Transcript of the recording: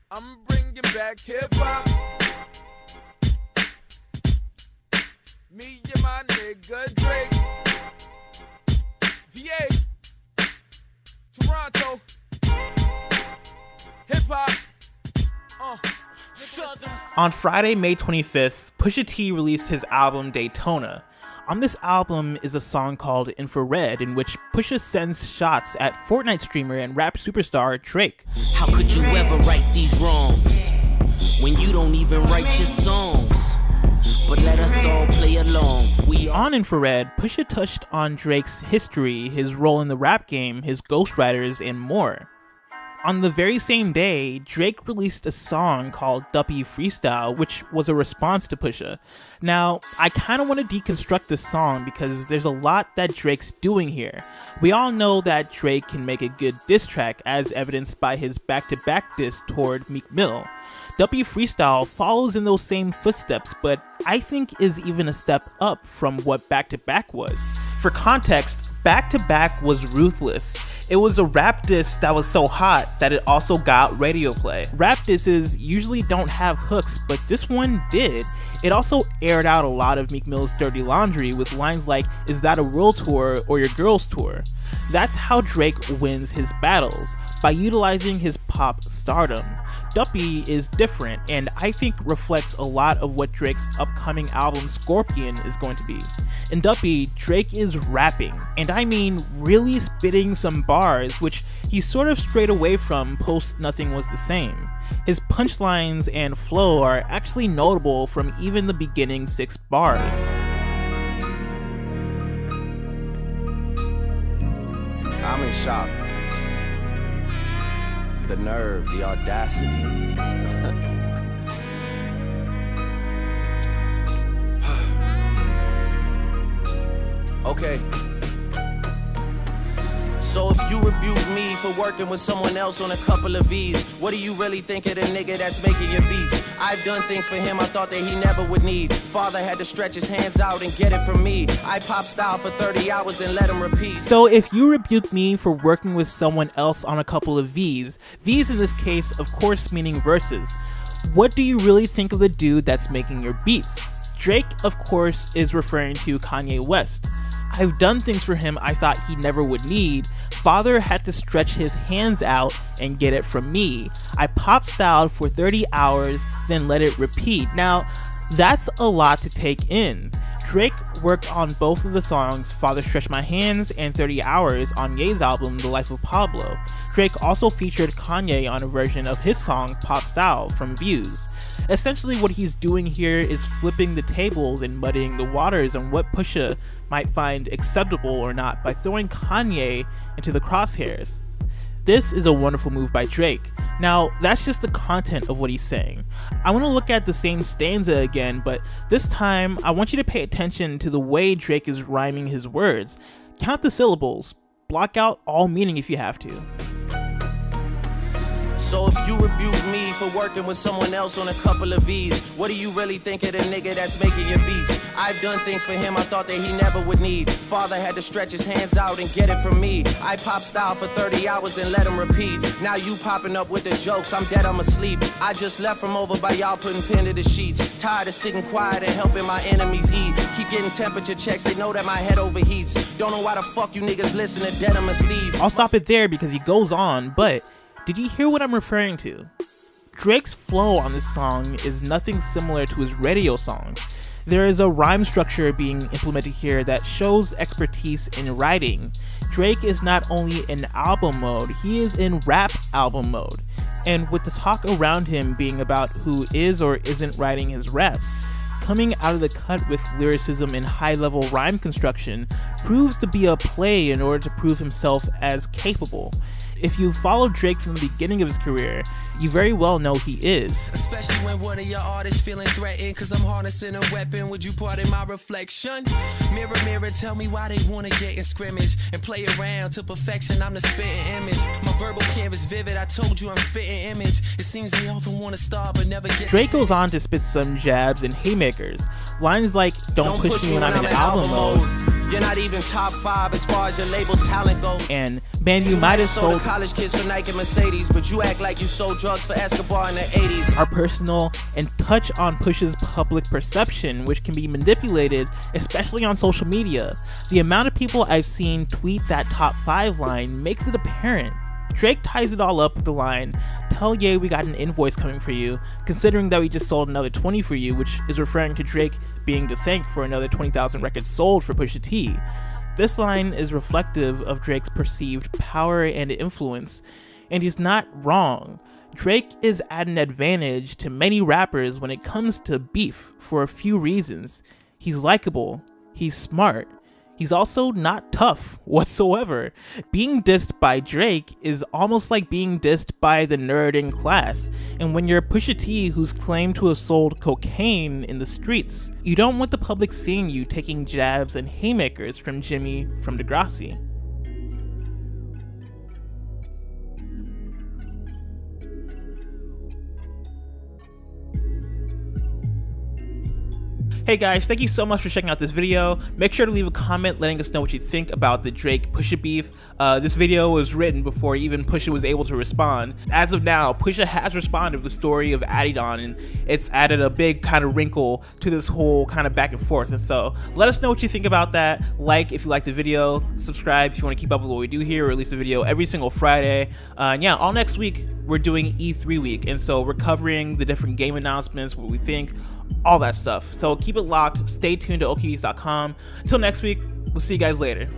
I'm bringing back hip hop. Me and my nigga Drake. VA. Toronto. Hip hop. On Friday, May 25th, Pusha T released his album Daytona. On this album is a song called Infrared, in which Pusha sends shots at Fortnite streamer and rap superstar Drake. How could you ever right these wrongs when you don't even write your songs? But let us all play along. On Infrared, Pusha touched on Drake's history, his role in the rap game, his ghostwriters, and more. On the very same day, Drake released a song called Duppy Freestyle, which was a response to Pusha. Now, I kind of want to deconstruct this song because there's a lot that Drake's doing here. We all know that Drake can make a good diss track, as evidenced by his back-to-back diss toward Meek Mill. Duppy Freestyle follows in those same footsteps, but I think is even a step up from what back-to-back was. For context, back-to-back was ruthless. It was a rap diss that was so hot that it also got radio play. Rap disses usually don't have hooks, but this one did. It also aired out a lot of Meek Mill's dirty laundry with lines like, "Is that a world tour or your girl's tour?" That's how Drake wins his battles, by utilizing his pop stardom. Duppy is different, and I think reflects a lot of what Drake's upcoming album Scorpion is going to be. In Duppy, Drake is rapping, and I mean really spitting some bars, which he sort of strayed away from post Nothing Was the Same. His punchlines and flow are actually notable from even the beginning 6 bars. I'm in shock. The nerve, the audacity. Okay. So if you rebuke me for working with someone else on a couple of V's, what do you really think of the nigga that's making your beats? I've done things for him I thought that he never would need. Father had to stretch his hands out and get it from me. I pop style for 30 hours, then let him repeat. So if you rebuke me for working with someone else on a couple of V's in this case of course meaning verses, what do you really think of the dude that's making your beats? Drake, of course, is referring to Kanye West. I've done things for him I thought he never would need. Father had to stretch his hands out and get it from me. I pop styled for 30 hours, then let it repeat. Now, that's a lot to take in. Drake worked on both of the songs Father Stretched My Hands and 30 Hours on Ye's album The Life of Pablo. Drake also featured Kanye on a version of his song Pop Style from Views. Essentially what he's doing here is flipping the tables and muddying the waters on what Pusha might find acceptable or not by throwing Kanye into the crosshairs. This is a wonderful move by Drake. Now, that's just the content of what he's saying. I want to look at the same stanza again, but this time I want you to pay attention to the way Drake is rhyming his words. Count the syllables, block out all meaning if you have to. So if you rebuke me for working with someone else on a couple of V's, what do you really think of the nigga that's making your beats? I've done things for him I thought that he never would need. Father had to stretch his hands out and get it from me. I pop style for 30 hours, then let him repeat. Now you popping up with the jokes, I'm dead, I'm asleep. I just left from over by y'all putting pen to the sheets. Tired of sitting quiet and helping my enemies eat. Keep getting temperature checks, they know that my head overheats. Don't know why the fuck you niggas listen to Denim and Steve. I'll stop it there because he goes on, but did you hear what I'm referring to? Drake's flow on this song is nothing similar to his radio songs. There is a rhyme structure being implemented here that shows expertise in writing. Drake is not only in album mode, he is in rap album mode. And with the talk around him being about who is or isn't writing his raps, coming out of the cut with lyricism and high-level rhyme construction proves to be a play in order to prove himself as capable. If you followed Drake from the beginning of his career, you very well know he is. Especially when one of your artists feeling threatened, cause I'm harnessing a weapon, would you pardon my reflection? Mirror, mirror, tell me why they wanna get in scrimmage and play around to perfection, I'm the spitting image. My verbal canvas vivid, I told you I'm spitting image. It seems they often wanna start but never get. Drake goes on to spit some jabs and haymakers. Lines like, don't push me when I'm in album mode. You're not even top 5 as far as your label talent goes. And man, you might have sold sold college kids for Nike and Mercedes, but you act like you sold drugs for Escobar in the 80s. are personal and touch on Push's public perception, which can be manipulated, especially on social media. The amount of people I've seen tweet that top 5 line makes it apparent. Drake ties it all up with the line, "Tell Ye we got an invoice coming for you, considering that we just sold another 20 for you," which is referring to Drake being to thank for another 20,000 records sold for Pusha T. This line is reflective of Drake's perceived power and influence, and he's not wrong. Drake is at an advantage to many rappers when it comes to beef for a few reasons. He's likable, he's smart, he's also not tough whatsoever. Being dissed by Drake is almost like being dissed by the nerd in class. And when you're Pusha T, who's claimed to have sold cocaine in the streets, you don't want the public seeing you taking jabs and haymakers from Jimmy from Degrassi. Hey guys, thank you so much for checking out this video. Make sure to leave a comment letting us know what you think about the Drake Pusha beef. This video was written before even Pusha was able to respond. As of now, Pusha has responded with the story of Adidon, and it's added a big kind of wrinkle to this whole kind of back and forth. And so let us know what you think about that. Like if you like the video, subscribe if you want to keep up with what we do here. We release a video every single Friday. And yeah, all next week we're doing E3 week, and so we're covering the different game announcements, what we think, all that stuff. So keep it locked, stay tuned to okbeats.com. Until next week, we'll see you guys later.